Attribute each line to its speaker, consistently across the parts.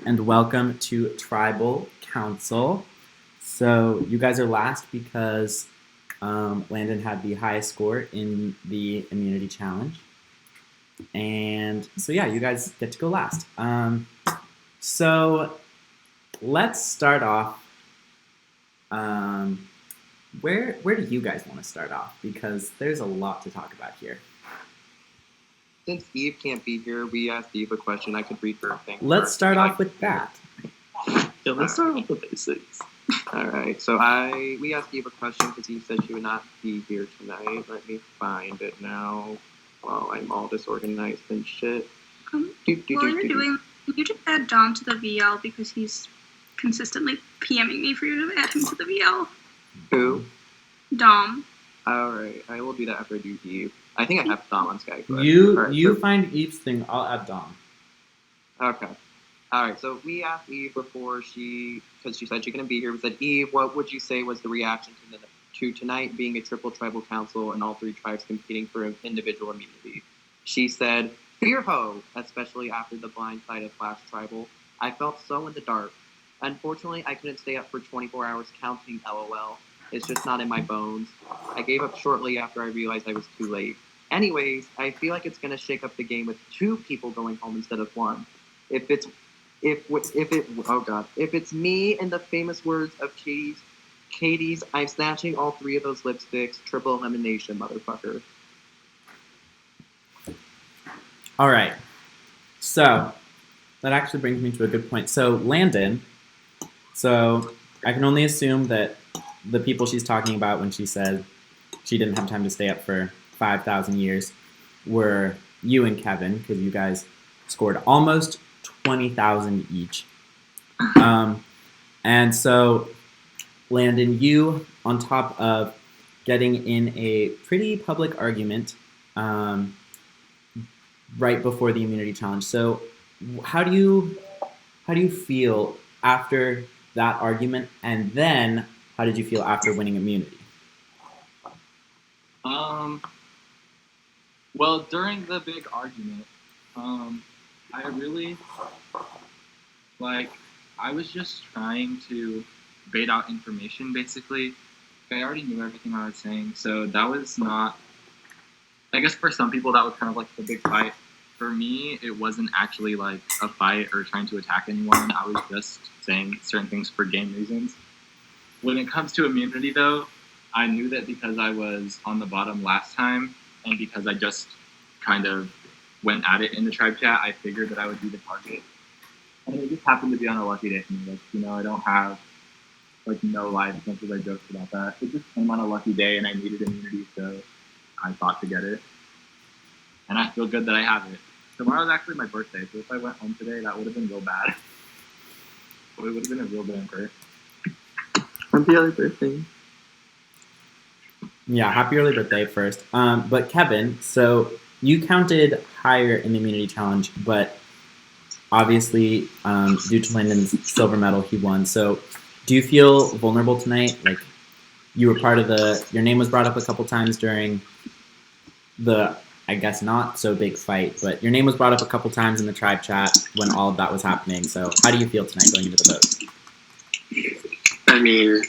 Speaker 1: and welcome to Tribal Council. So you guys are last because Landon had the highest score in the immunity challenge. And so yeah, you guys get to go last. So let's start off. Where do you guys want to start off? Because there's a lot to talk about here.
Speaker 2: Since Eve can't be here, we asked Eve a question. I could read her thing.
Speaker 1: Let's start off with that.
Speaker 2: Yeah, let's start with the basics. All right. So we asked Eve a question because Eve said she would not be here tonight. Let me find it now. While I'm all disorganized and shit.
Speaker 3: While you're doing, can you just add Dom to the VL because he's consistently PMing me for you to add him to the VL.
Speaker 2: Who?
Speaker 3: Dom.
Speaker 2: All right. I will do that after I do Eve. I think I have Dom on Skype.
Speaker 1: You find Eve's thing. I'll add Dom.
Speaker 2: Okay. All right. So we asked Eve before because she said she couldn't be here. We said, Eve, what would you say was the reaction to tonight being a triple tribal council and all three tribes competing for an individual immunity? She said, fear ho, especially after the blind side of Flash Tribal. I felt so in the dark. Unfortunately, I couldn't stay up for 24 hours counting LOL. It's just not in my bones. I gave up shortly after I realized I was too late. Anyways, I feel like it's going to shake up the game with two people going home instead of one. If it's me in the famous words of Katie's, I'm snatching all three of those lipsticks. Triple elimination, motherfucker.
Speaker 1: All right. So that actually brings me to a good point. So Landon, I can only assume that the people she's talking about when she said she didn't have time to stay up for 5,000 years were you and Kevin, because you guys scored almost 20,000 each. And so, Landon, you, on top of getting in a pretty public argument right before the immunity challenge. So, how do you feel after that argument, and then how did you feel after winning immunity?
Speaker 4: Well, during the big argument, I really, I was just trying to bait out information, basically. I already knew everything I was saying, so that was not, I guess for some people that was kind of like the big fight. For me, it wasn't actually like a fight or trying to attack anyone. I was just saying certain things for game reasons. When it comes to immunity, though, I knew that because I was on the bottom last time and because I just kind of went at it in the tribe chat, I figured that I would be the target. And it just happened to be on a lucky day for me. I don't have no life as much as I joked about that. It just came on a lucky day and I needed immunity, so I thought to get it. And I feel good that I have it. Tomorrow's actually my birthday, so if I went home today, that would have been real bad. It would have been a real bummer.
Speaker 2: Happy early birthday.
Speaker 1: Yeah, happy early birthday first. But Kevin, so you counted higher in the immunity challenge, but obviously due to Landon's silver medal, he won. So do you feel vulnerable tonight? Like you were part of your name was brought up a couple times during the, I guess not so big fight, but your name was brought up a couple times in the tribe chat when all of that was happening. So how do you feel tonight going into the vote?
Speaker 5: I mean,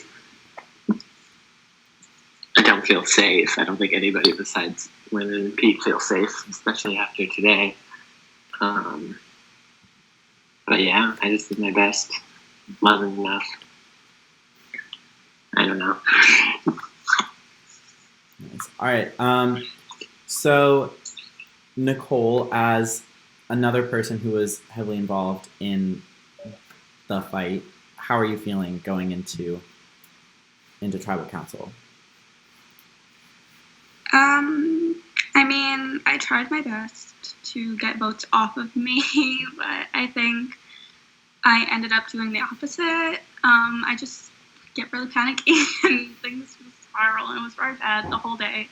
Speaker 5: I don't feel safe. I don't think anybody besides Landon and Pete feels safe, especially after today. But yeah, I just did my best. Wasn't enough. I don't know.
Speaker 1: Nice. All right. So Nicole, as another person who was heavily involved in the fight, how are you feeling going into tribal council?
Speaker 3: I mean, I tried my best to get votes off of me, but I think I ended up doing the opposite. I just get really panicky and things just spiral, and it was very bad the whole day.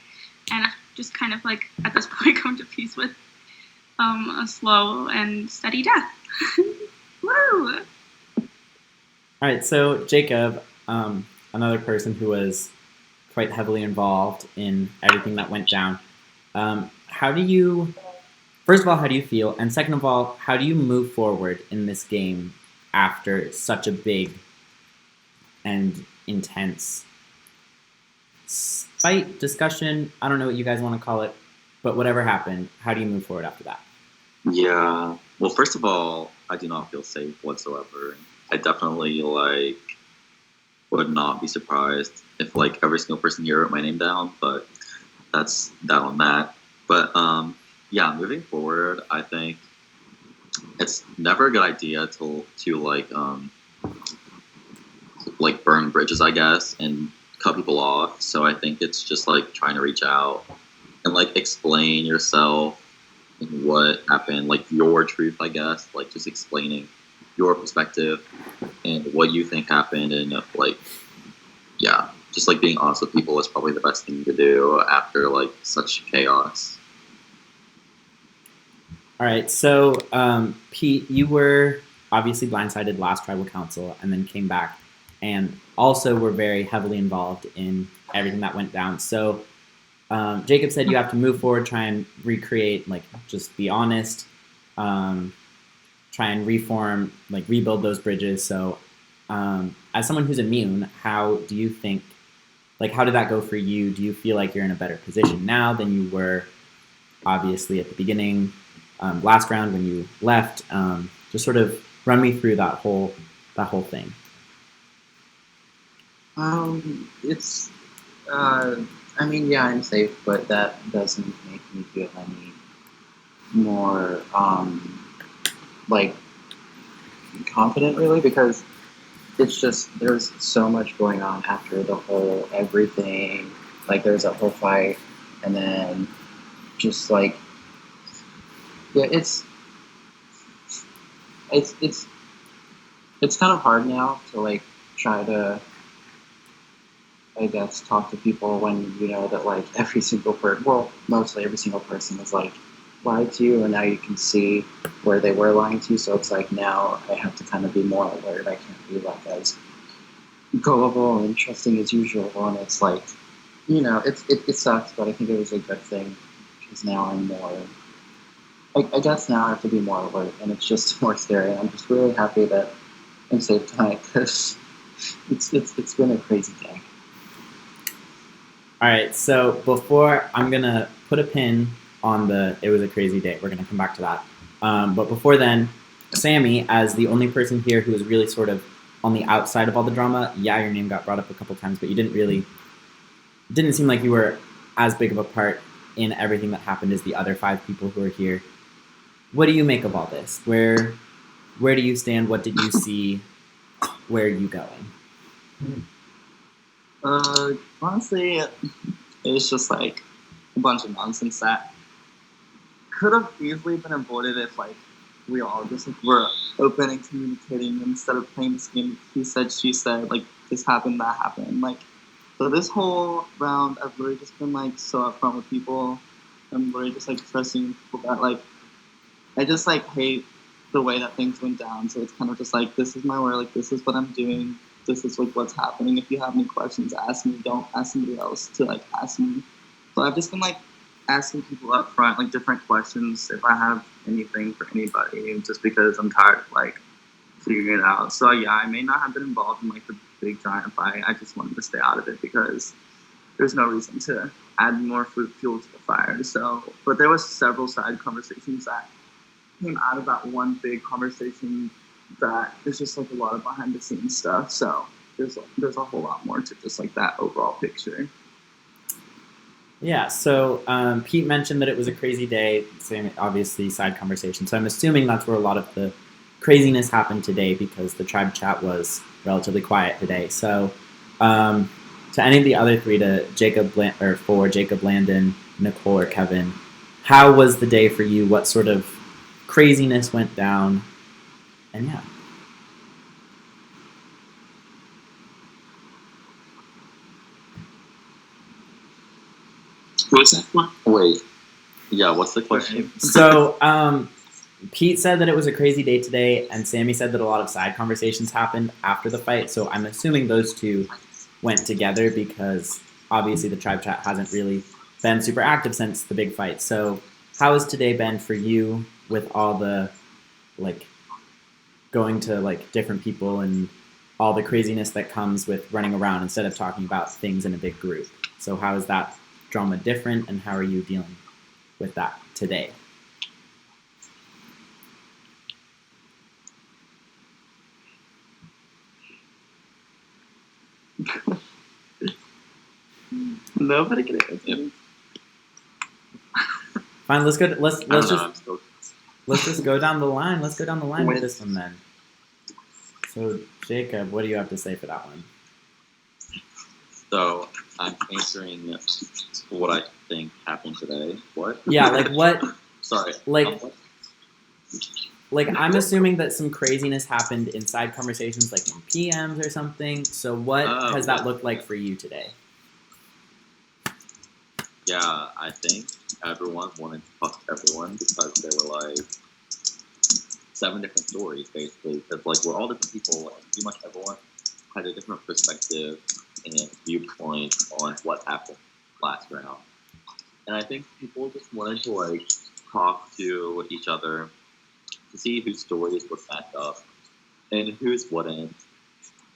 Speaker 3: And I just kind of at this point come to peace with a slow and steady death. Woo!
Speaker 1: All right, so Jacob, another person who was quite heavily involved in everything that went down. First of all, how do you feel? And second of all, how do you move forward in this game after such a big and intense fight, discussion? I don't know what you guys want to call it, but whatever happened, how do you move forward after that?
Speaker 6: Yeah. Well, first of all, I do not feel safe whatsoever. I definitely would not be surprised if every single person here wrote my name down, but that's that on that. But yeah, moving forward, I think it's never a good idea to burn bridges, I guess, and cut people off. So I think it's just trying to reach out and explain yourself and what happened, your truth, I guess, just explaining your perspective and what you think happened, and yeah, just being honest with people is probably the best thing to do after such chaos.
Speaker 1: All right, so Pete, you were obviously blindsided last tribal council and then came back and also were very heavily involved in everything that went down. So Jacob said you have to move forward, try and recreate, just be honest, try and reform, rebuild those bridges. So as someone who's immune, how do you think, how did that go for you? Do you feel like you're in a better position now than you were obviously at the beginning, last round when you left? Just sort of run me through that whole thing.
Speaker 2: It's, I mean, yeah, I'm safe, but that doesn't make me feel any more, confident, really, because it's just, there's so much going on after the whole everything. There's a whole fight, and then just, yeah, it's kind of hard now to, try to, I guess, talk to people when you know that every single person, well, mostly every single person is lied to you, and now you can see where they were lying to you. So it's now I have to kind of be more alert. I can't be as gullible and trusting as usual. And it's it sucks, but I think it was a good thing because now I'm more. I guess now I have to be more alert, and it's just more scary. And I'm just really happy that I'm safe tonight because it's been a crazy day.
Speaker 1: All right, so before I'm going to put a pin on it was a crazy day. We're going to come back to that. But before then, Sammy, as the only person here who is really sort of on the outside of all the drama, yeah, your name got brought up a couple times, but you didn't seem like you were as big of a part in everything that happened as the other 5 people who are here. What do you make of all this? Where do you stand? What did you see? Where are you going?
Speaker 4: Honestly, it was just a bunch of nonsense that could have easily been avoided if we all just were open and communicating instead of playing this game. He said, she said, this happened, that happened. So this whole round, I've really just been so upfront with people. I'm really just trusting people that I just hate the way that things went down. So it's kind of just this is my word, this is what I'm doing. This is what's happening. If you have any questions, ask me. Don't ask somebody else to ask me. So I've just been asking people up front different questions if I have anything for anybody, just because I'm tired of figuring it out. So yeah, I may not have been involved in the big giant fight. I just wanted to stay out of it because there's no reason to add more fuel to the fire. So, but there was several side conversations that came out of that one big conversation. That is just a lot of behind the scenes stuff. So there's a whole lot more to just that overall picture.
Speaker 1: Yeah. So Pete mentioned that it was a crazy day. Same, obviously, side conversation. So I'm assuming that's where a lot of the craziness happened today because the tribe chat was relatively quiet today. So to any of the other 3, to Jacob Jacob, Landon, Nicole, or Kevin, how was the day for you? What sort of craziness went down? And yeah.
Speaker 6: What's that one? Wait. Yeah, what's the question?
Speaker 1: So Pete said that it was a crazy day today, and Sammy said that a lot of side conversations happened after the fight. So I'm assuming those 2 went together because obviously the tribe chat hasn't really been super active since the big fight. So how has today been for you with all the going to like different people and all the craziness that comes with running around instead of talking about things in a big group. So how is that drama different, and how are you dealing with that today?
Speaker 5: Nobody can answer.
Speaker 1: Fine, let's go.
Speaker 6: Still,
Speaker 1: Let's just go down the line. Let's go down the line with
Speaker 5: When-
Speaker 1: this one then. So Jacob, what do you have to say for that one?
Speaker 6: so I'm answering what I think happened today. What?
Speaker 1: Yeah, like what?
Speaker 6: Sorry.
Speaker 1: Like-
Speaker 6: what?
Speaker 1: Like I'm assuming that some craziness happened inside conversations, like in PMs or something. So what
Speaker 6: Oh,
Speaker 1: has that
Speaker 6: yeah.
Speaker 1: looked like for you today?
Speaker 6: Yeah, I think everyone wanted to fuck everyone because they were like 7 different stories, basically. Because like we're all different people, and pretty much everyone had a different perspective and viewpoint on what happened last round. And I think people just wanted to like talk to each other to see whose stories were backed up and whose wouldn't,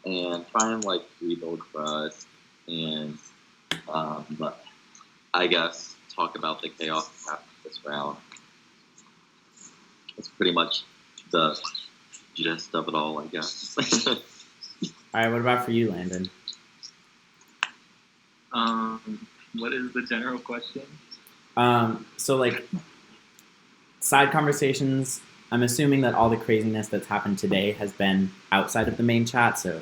Speaker 6: and try and like rebuild trust and I guess talk about the chaos that happened this round. That's pretty much the gist of it all, I guess.
Speaker 1: All right, what about for you, Landon?
Speaker 4: What is the general question?
Speaker 1: So like side conversations. I'm assuming that all the craziness that's happened today has been outside of the main chat, so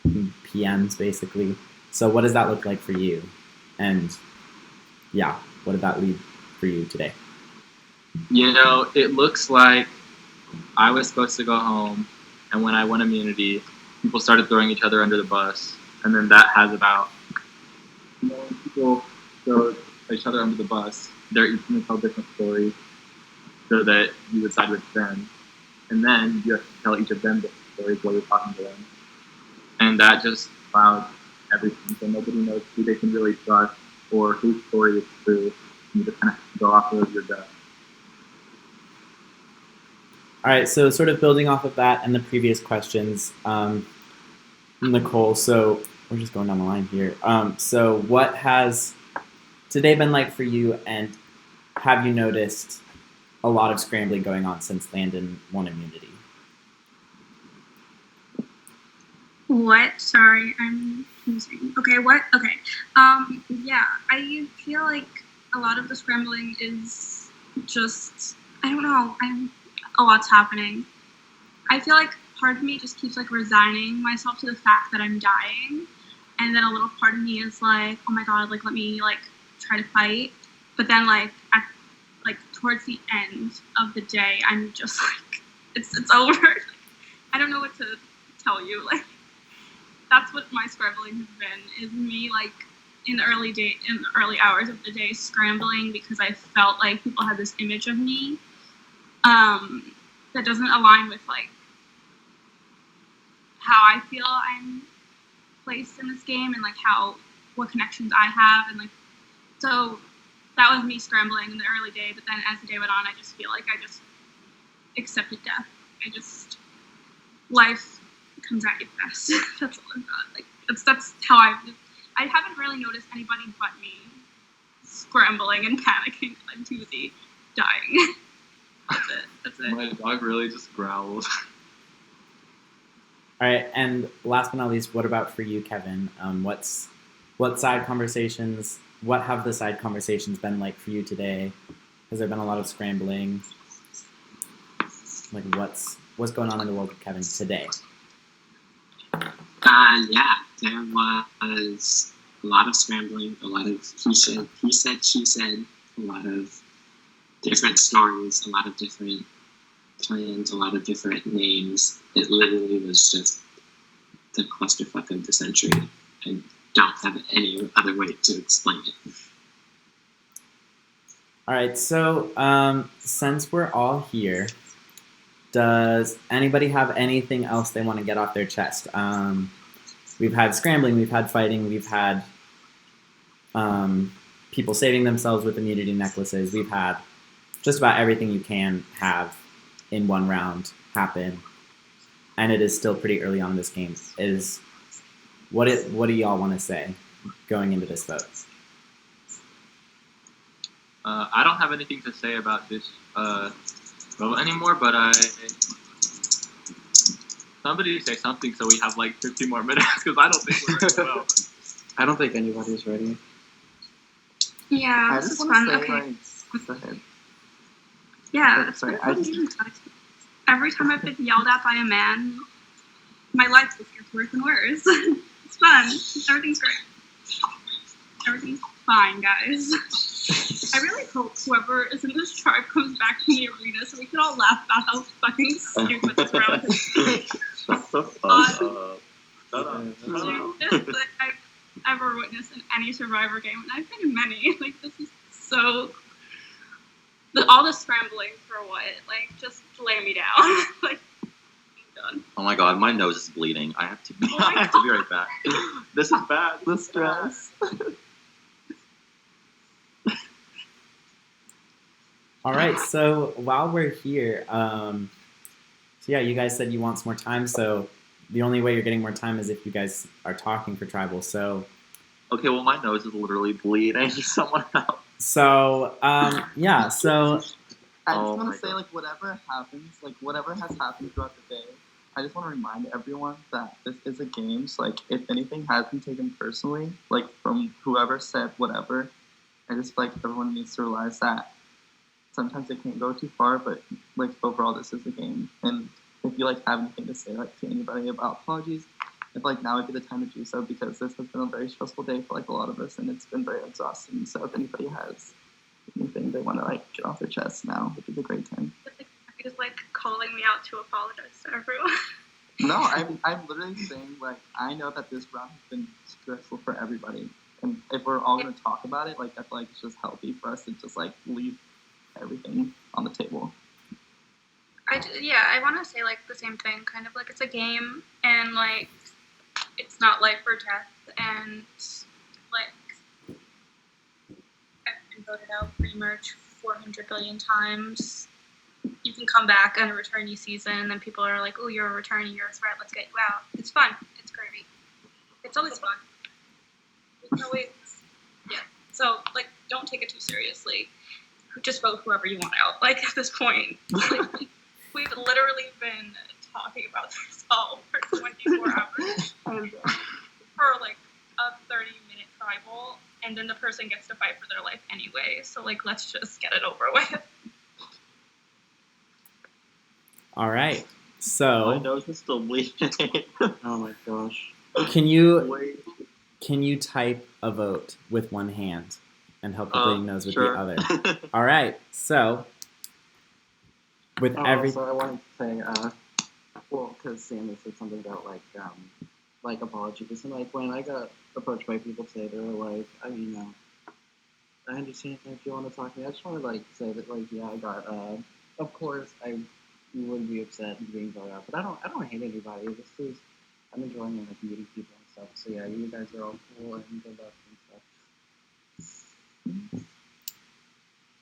Speaker 1: PMs basically. So what does that look like for you? And yeah, what did that lead for you today?
Speaker 4: You know, it looks like I was supposed to go home, and when I won immunity, people started throwing each other under the bus, and then that has about, you know, when people throw each other under the bus, they're each going to tell different stories so that you would side with them, and then you have to tell each of them different stories while you're talking to them, and that just clouds everything, so nobody knows who they can really trust or whose story is true. You just kind of go off of your gut.
Speaker 1: All right, so sort of building off of that and the previous questions, Nicole, so we're just going down the line here. So what has today been like for you, and have you noticed a lot of scrambling going on since Landon won immunity?
Speaker 3: What? Sorry, I'm confusing. Okay, what? Okay. Yeah, I feel like a lot of the scrambling is just, I don't know, a lot's happening. I feel like part of me just keeps like resigning myself to the fact that I'm dying, and then a little part of me is like, oh my god, like let me like try to fight. But then like towards the end of the day, I'm just like, it's over. Like, I don't know what to tell you. Like that's what my scrambling has been, is me like in the early hours of the day scrambling because I felt like people had this image of me that doesn't align with like how I feel I'm placed in this game, and like what connections I have, and like so that was me scrambling in the early day. But then as the day went on, I just feel like I just accepted death. Life comes at you fast. That's all I've got. Like that's how I haven't really noticed anybody but me scrambling and panicking. I'm too busy dying. That's it.
Speaker 4: My dog really just growled.
Speaker 1: All right, and last but not least, what about for you, Kevin? What side conversations? What have the side conversations been like for you today? Has there been a lot of scrambling? Like what's going on in the world of Kevin today?
Speaker 5: Yeah, there was a lot of scrambling, a lot of he said, she said, a lot of different stories, a lot of different plans, a lot of different names. It literally was just the clusterfuck of the century. I don't have any other way to explain it.
Speaker 1: All right, so since we're all here, does anybody have anything else they want to get off their chest? We've had scrambling, we've had fighting, we've had people saving themselves with immunity necklaces. We've had just about everything you can have in one round happen. and it is still pretty early on in this game, is what do y'all want to say going into this vote?
Speaker 4: I don't have anything to say about this vote anymore, but somebody say something so we have like 15 more minutes, because I don't think we're ready to vote.
Speaker 2: I don't think anybody's ready.
Speaker 3: Yeah,
Speaker 2: I
Speaker 3: this
Speaker 2: just
Speaker 3: is
Speaker 2: want
Speaker 3: fun.
Speaker 2: to say,
Speaker 3: Okay.
Speaker 2: like, go ahead.
Speaker 3: Yeah.
Speaker 2: Sorry,
Speaker 3: it's
Speaker 2: I
Speaker 3: fun
Speaker 2: just-
Speaker 3: game times. Every time I've been yelled at by a man, my life just gets worse and worse. It's fun. Everything's great. Everything's fine, guys. I really hope whoever is in this tribe comes back to the arena so we can all laugh about how fucking stupid this round is.
Speaker 6: Shut the fuck up. Shut up.
Speaker 3: Stupidest that I've ever witnessed in any Survivor game, and I've been in many. Like, this is so... all the scrambling for what? Like, just lay me down. Like, I'm done.
Speaker 6: Oh my god, my nose is bleeding. I have to be
Speaker 3: Oh my
Speaker 6: right back. This is bad.
Speaker 2: The stress.
Speaker 1: All right, so while we're here, so yeah, you guys said you want some more time, so the only way you're getting more time is if you guys are talking for tribal. So
Speaker 6: Okay, well, my nose is literally bleeding. Someone help.
Speaker 1: yeah, so
Speaker 2: I
Speaker 6: Oh
Speaker 2: just want
Speaker 6: my
Speaker 2: to say,
Speaker 6: God.
Speaker 2: like, whatever happens, like, whatever has happened throughout the day, I just want to remind everyone that this is a game. So, like, if anything has been taken personally, like, from whoever said whatever, I just feel like everyone needs to realize that sometimes it can't go too far, but, like, overall, this is a game. And if you, like, have anything to say, like, to anybody about apologies, I feel like now would be the time to do so, because this has been a very stressful day for, like, a lot of us, and it's been very exhausting. So if anybody has anything they want to, like, get off their chest now, would be a great time.
Speaker 3: Just like calling me out to apologize to everyone.
Speaker 2: No, I'm literally saying, like, I know that this round has been stressful for everybody. And if we're all going to talk about it, like, I feel like it's just healthy for us to just, like, leave everything on the table.
Speaker 3: I want to say like the same thing, kind of like it's a game, and like it's not life or death, and like I've been voted out pretty much 400 billion times. You can come back on a returnee season, and then people are like, "Oh, you're a returnee, you're a threat. Let's get you out." It's fun. It's great. It's always fun. It's always, yeah. So like, don't take it too seriously. Just vote whoever you want out. Like at this point, like, we've literally been talking about this all for 24 hours for like a 30-minute tribal, and then the person gets to fight for their life anyway. So like, let's just get it over with.
Speaker 1: all right,
Speaker 6: My
Speaker 1: so
Speaker 6: nose is still bleeding.
Speaker 2: Oh my gosh.
Speaker 1: can you
Speaker 6: Wait.
Speaker 1: type a vote with one hand and help the bleeding nose with
Speaker 6: Sure.
Speaker 1: the other? All right, so with every
Speaker 7: So I wanted to say, well, because Sammy said something about like apologies, and like when I got approached by people today, they were like, I understand if you want to talk to me. I just want to like say that like yeah, I got of course I would be upset and being voted out, but I don't hate anybody. I'm enjoying like meeting people and stuff. So yeah, you guys are all cool and good luck and stuff.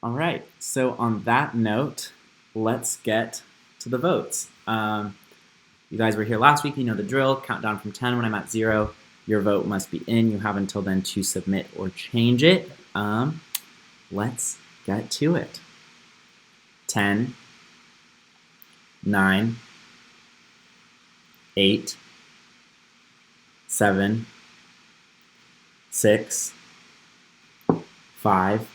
Speaker 1: All right. So on that note, let's get to the votes. You guys were here last week. You know the drill. Countdown from 10. When I'm at 0, your vote must be in. You have until then to submit or change it. Let's get to it. 10, 9, 8, 7, 6, 5,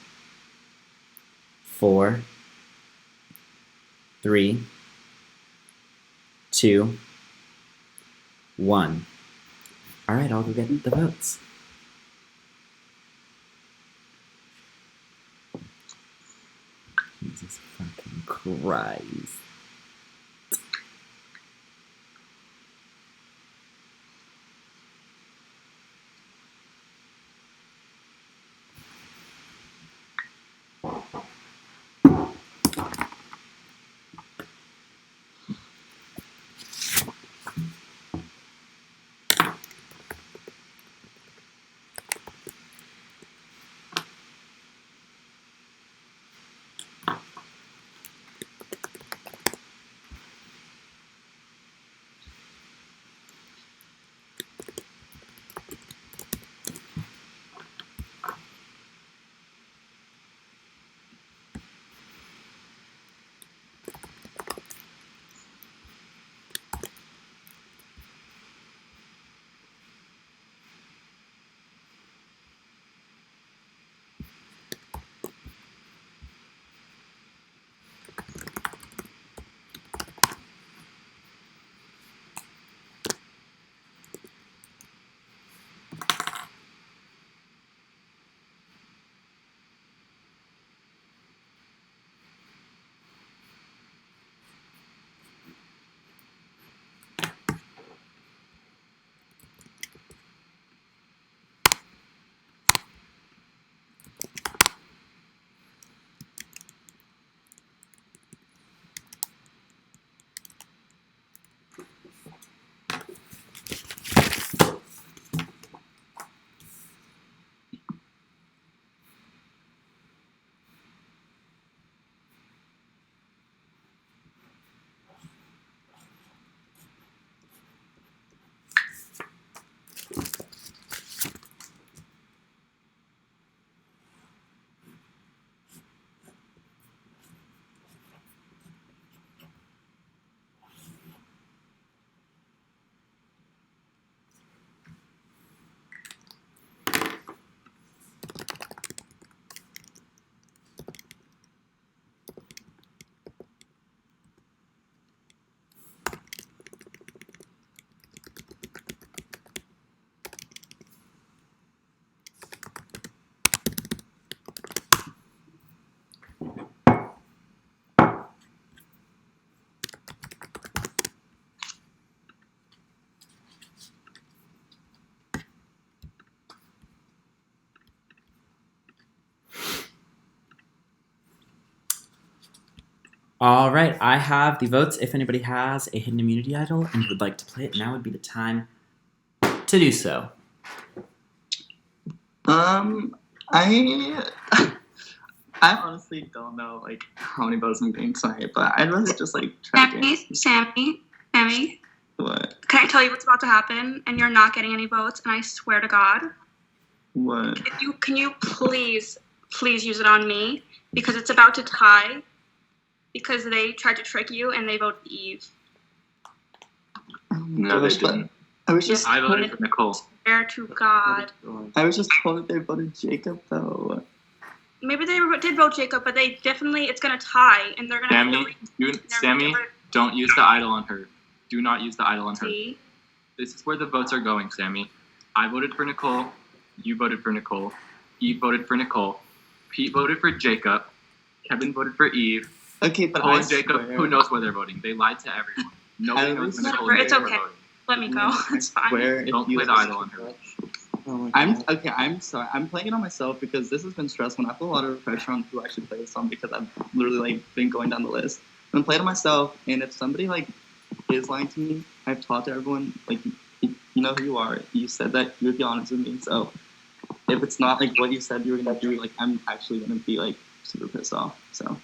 Speaker 1: 4, 3, 2, 1. All right, I'll go get the votes. Jesus fucking Christ. All right, I have the votes. If anybody has a hidden immunity idol and would like to play it, now would be the time to do so.
Speaker 8: I I honestly don't know like how many votes I'm getting tonight, but I'd rather just like try to get
Speaker 3: Sammy,
Speaker 8: what?
Speaker 3: can I tell you what's about to happen? And you're not getting any votes, and I swear to God.
Speaker 8: What?
Speaker 3: Can you please use it on me? Because it's about to tie. Because they tried to trick you and they voted Eve.
Speaker 4: No, they didn't.
Speaker 8: I was just
Speaker 4: I voted for Nicole.
Speaker 3: Swear to God.
Speaker 8: I was just told that they voted Jacob though.
Speaker 3: Maybe they did vote Jacob, but they definitely, it's going to tie, and they're going to...
Speaker 4: Sammy, don't use the idol on her. Do not use the idol on her.
Speaker 3: See?
Speaker 4: This is where the votes are going, Sammy. I voted for Nicole. You voted for Nicole. Eve voted for Nicole. Pete voted for Jacob. Kevin voted for Eve.
Speaker 8: Okay, but
Speaker 4: Nicole
Speaker 8: I
Speaker 4: and Jacob,
Speaker 8: swear,
Speaker 4: who knows where they're voting? They lied to everyone. Nobody knows where Nicole and
Speaker 3: It's
Speaker 4: Jacob
Speaker 3: okay.
Speaker 4: are voting.
Speaker 3: Let me go. It's fine.
Speaker 8: Swear
Speaker 4: Don't play the idol on her.
Speaker 7: Oh my God.
Speaker 8: I'm sorry. I'm playing it on myself because this has been stressful and I feel a lot of pressure on who actually play this song because I've literally like been going down the list. I'm playing it myself, and if somebody like is lying to me, I've talked to everyone, like you know who you are. You said that you would be honest with me, so if it's not like what you said you were gonna do, like I'm actually gonna be like super pissed off. So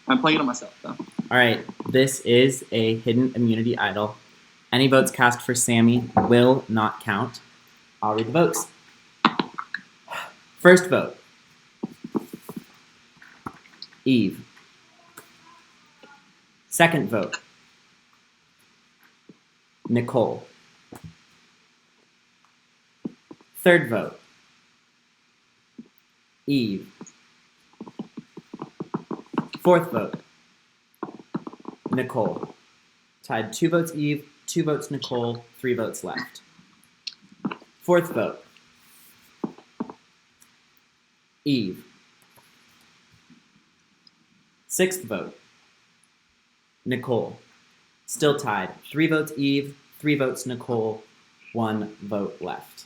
Speaker 8: I'm playing it on myself though.
Speaker 1: All right, this is a hidden immunity idol. Any votes cast for Sammy will not count. I'll read the votes. First vote, Eve. Second vote, Nicole. Third vote, Eve. Fourth vote, Nicole. Tied 2 votes Eve, 2 votes Nicole, 3 votes left. Fourth vote, Eve. Sixth vote, Nicole. Still tied. 3 votes Eve, 3 votes Nicole, 1 vote left.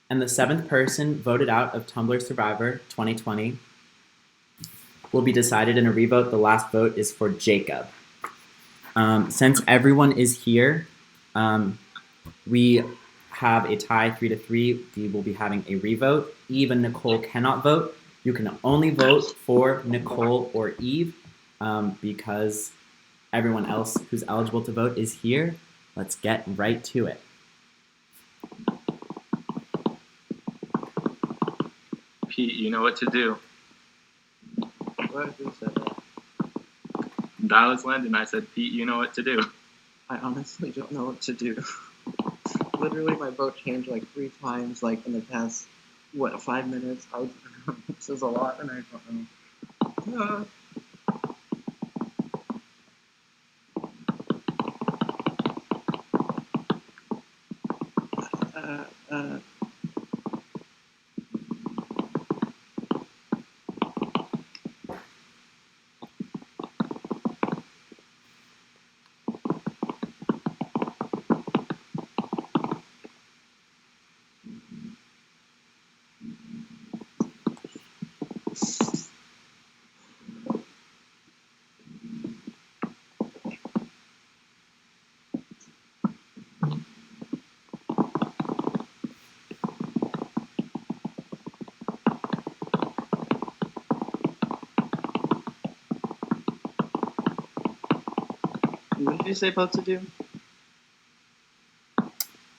Speaker 1: And the 7th person voted out of Tumblr Survivor 2020 will be decided in a revote. The last vote is for Jacob. Since everyone is here, we have a tie 3-3. We will be having a revote. Eve and Nicole cannot vote. You can only vote for Nicole or Eve because everyone else who's eligible to vote is here. Let's get right to it.
Speaker 4: Pete, you know what to do.
Speaker 7: What? Who said that?
Speaker 4: That was Landon. I said, Pete, you know what to do.
Speaker 7: I honestly don't know what to do. Literally, my vote changed like 3 times, like in the past, 5 minutes? This is a lot, and I don't know.
Speaker 8: When did you say votes to do?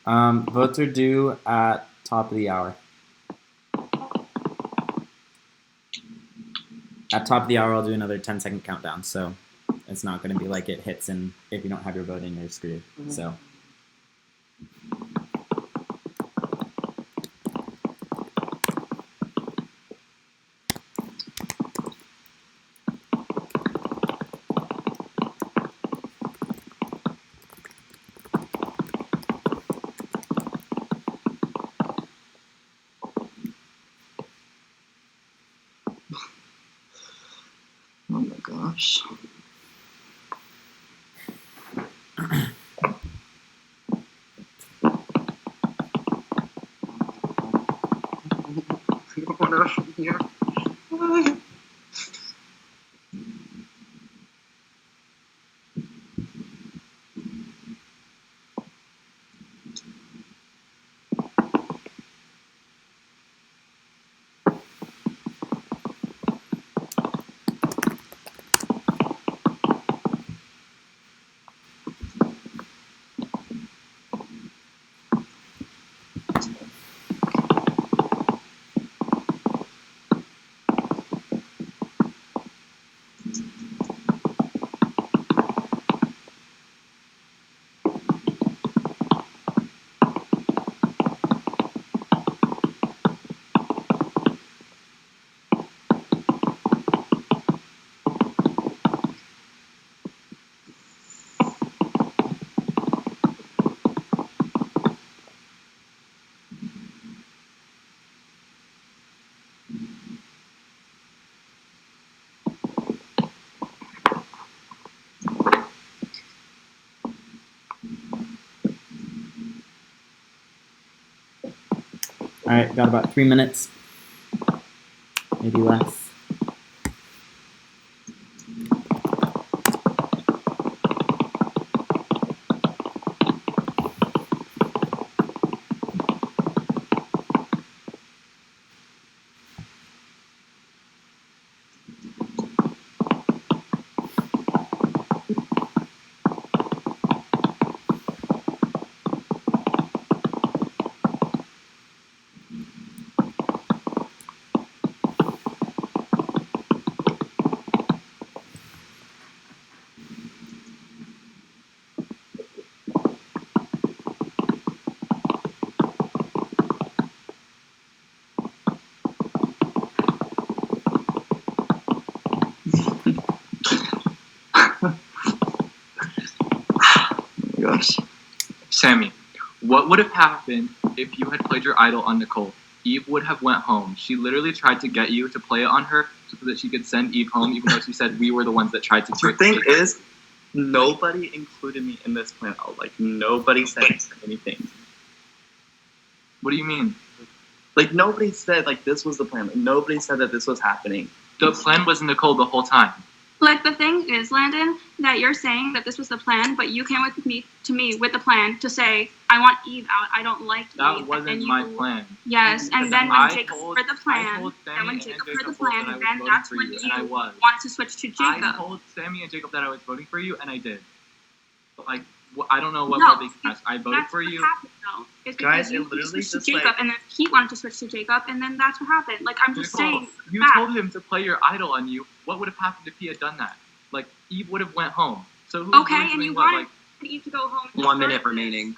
Speaker 1: Votes are due at top of the hour. At top of the hour, I'll do another 10-second countdown, so it's not going to be like it hits and if you don't have your vote in, you're screwed.
Speaker 7: Mhm.
Speaker 1: So.
Speaker 8: Oh my gosh.
Speaker 7: I don't want to. Yeah.
Speaker 1: All right, got about 3 minutes, maybe less.
Speaker 8: Gosh.
Speaker 4: Sammy, what would have happened if you had played your idol on Nicole? Eve would have went home. She literally tried to get you to play it on her so that she could send Eve home, even though she said we were the ones that tried to
Speaker 8: The
Speaker 4: trick
Speaker 8: thing
Speaker 4: her.
Speaker 8: is, nobody included me in this plan. Like, nobody said anything.
Speaker 4: What do you mean?
Speaker 8: Like, nobody said, like, this was the plan. Like, nobody said that this was happening.
Speaker 4: The plan was Nicole the whole time.
Speaker 3: Like, the thing is, Landon, that you're saying that this was the plan, but you came with me with the plan to say, I want Eve out. I don't like
Speaker 4: That
Speaker 3: Eve.
Speaker 4: wasn't
Speaker 3: and
Speaker 4: my plan.
Speaker 3: Yes, and then when
Speaker 4: I
Speaker 3: Jacob
Speaker 4: told-
Speaker 3: heard the plan,
Speaker 4: I told
Speaker 3: then
Speaker 4: Sammy
Speaker 3: when
Speaker 4: and
Speaker 3: Jacob heard
Speaker 4: Jacob
Speaker 3: the
Speaker 4: both
Speaker 3: plan,
Speaker 4: that I was
Speaker 3: then
Speaker 4: voting
Speaker 3: that's
Speaker 4: for
Speaker 3: when
Speaker 4: you,
Speaker 3: you
Speaker 4: and I was.
Speaker 3: wanted to switch to
Speaker 4: I
Speaker 3: Jacob.
Speaker 4: told Sammy and Jacob that I was voting for you, and I did. But, like, I don't know what
Speaker 3: No,
Speaker 4: more they can ask. I voted
Speaker 3: That's
Speaker 4: for
Speaker 3: what
Speaker 4: you.
Speaker 3: happened, though. It's
Speaker 8: Guys,
Speaker 3: because you
Speaker 8: it literally
Speaker 3: switched to
Speaker 8: just,
Speaker 3: Jacob,
Speaker 8: like-
Speaker 3: and then he wanted to switch to Jacob, and then that's what happened. Like, I'm just
Speaker 4: Nicole,
Speaker 3: saying.
Speaker 4: you
Speaker 3: facts.
Speaker 4: told him to play your idol on you. What would have happened if he had done that? Like, Eve would have went home. So who's
Speaker 3: Okay,
Speaker 4: really
Speaker 3: and
Speaker 4: doing
Speaker 3: you
Speaker 4: what?
Speaker 3: wanted Eve to go home.
Speaker 2: 1 minute remaining.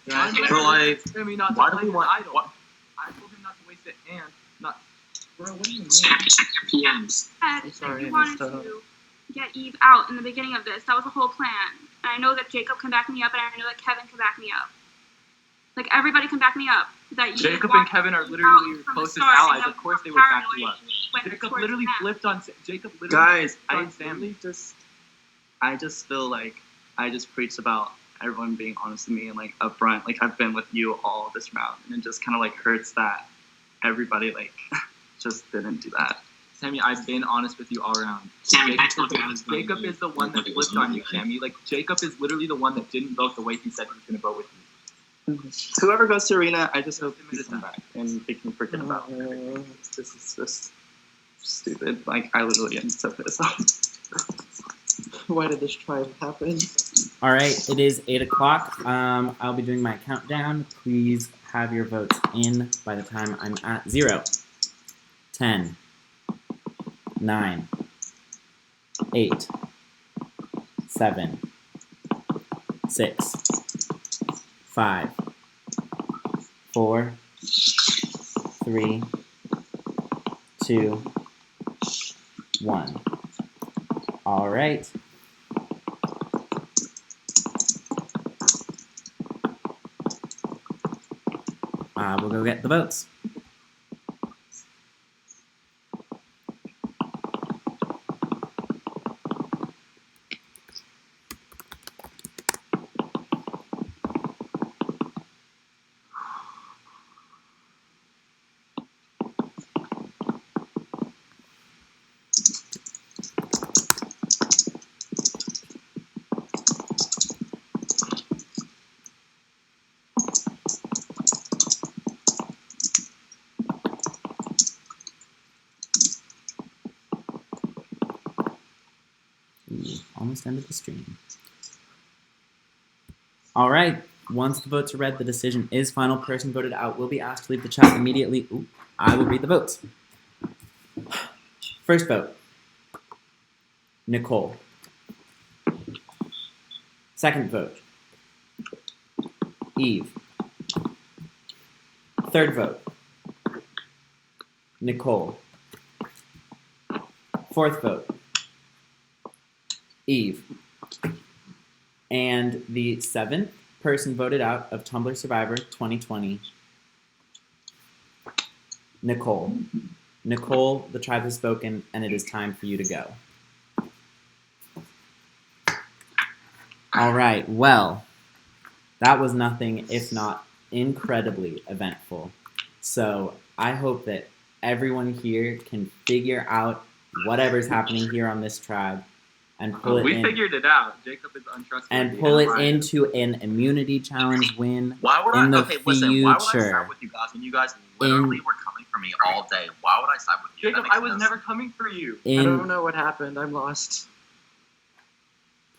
Speaker 4: Why
Speaker 8: Guys,
Speaker 6: But, like,
Speaker 4: Sammy not to
Speaker 6: why do
Speaker 4: play
Speaker 6: we
Speaker 4: his
Speaker 6: want-
Speaker 4: idol?
Speaker 6: what-
Speaker 4: I told him not to waste it and not. Bro, what do you mean?
Speaker 5: Snap your PMs.
Speaker 3: Said
Speaker 8: sorry,
Speaker 3: that you
Speaker 8: I
Speaker 3: wanted
Speaker 8: messed up.
Speaker 3: to get Eve out in the beginning of this. That was the whole plan. And I know that Jacob can back me up, and I know that Kevin can back me up. Like, everybody can back me up. That you
Speaker 4: Jacob and
Speaker 3: wanted
Speaker 4: Kevin are
Speaker 3: Eve
Speaker 4: literally
Speaker 3: out
Speaker 4: your
Speaker 3: from the
Speaker 4: closest
Speaker 3: start, and
Speaker 4: allies.
Speaker 3: then
Speaker 4: Of course they would back you
Speaker 3: paranoid
Speaker 4: up.
Speaker 3: and went
Speaker 4: Jacob
Speaker 3: towards
Speaker 4: literally
Speaker 3: them.
Speaker 4: flipped on. Jacob literally
Speaker 8: Guys,
Speaker 4: flipped
Speaker 8: I
Speaker 4: on Sammy.
Speaker 8: really I just feel like I just preached about everyone being honest with me and, like, upfront. Like, I've been with you all this round, and it just kind of, like, hurts that everybody, like, just didn't do that.
Speaker 4: Sammy, I've been honest with you all around.
Speaker 5: Sammy, I told you I was voting
Speaker 4: Jacob
Speaker 5: for you.
Speaker 4: is the one that
Speaker 5: Nobody was
Speaker 4: flipped on
Speaker 5: voting
Speaker 4: you,
Speaker 5: for you.
Speaker 4: Sammy. Like, Jacob is literally the one that didn't vote the way he said he was going to vote with you.
Speaker 8: Whoever goes to Arena, I just hope
Speaker 4: Just
Speaker 8: you come
Speaker 4: admit
Speaker 8: back and they can forget about everything. This is just stupid. Like, I literally am so pissed off.
Speaker 7: Why did this tribe happen?
Speaker 1: All right, it is 8 o'clock. I'll be doing my countdown. Please have your votes in by the time I'm at 0, 10, 9, 8, 7, 6, 5, 4, 3, 2, 1. All right. We'll go get the votes. Ooh, almost ended the stream. All right. Once the votes are read, the decision is final. Person voted out will be asked to leave the chat immediately. Ooh, I will read the votes. First vote, Nicole. Second vote, Eve. Third vote, Nicole. Fourth vote, Eve. And the seventh person voted out of Tumblr Survivor 2020, Nicole. Nicole, the tribe has spoken, and it is time for you to go. All right, well, that was nothing if not incredibly eventful. So I hope that everyone here can figure out whatever's happening here on this tribe and pull
Speaker 4: We
Speaker 1: it in
Speaker 4: figured it out. Jacob is untrustworthy.
Speaker 1: and pull it
Speaker 4: Right.
Speaker 1: into an immunity challenge win
Speaker 6: Why would
Speaker 1: in
Speaker 6: I?
Speaker 1: the
Speaker 6: Okay, listen. Why would I
Speaker 1: future.
Speaker 6: side with you guys when you guys literally were coming for me all day? Why would I side with you? That
Speaker 4: Jacob,
Speaker 6: makes
Speaker 4: I was
Speaker 6: no
Speaker 4: never
Speaker 6: sense.
Speaker 4: coming for you.
Speaker 7: I don't
Speaker 1: In
Speaker 7: know what happened. I'm lost.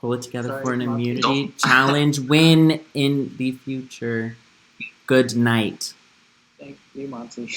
Speaker 1: pull it together
Speaker 7: Sorry,
Speaker 1: for an
Speaker 7: Monty.
Speaker 1: immunity challenge win in the future. Good night.
Speaker 7: Thank you, Monty.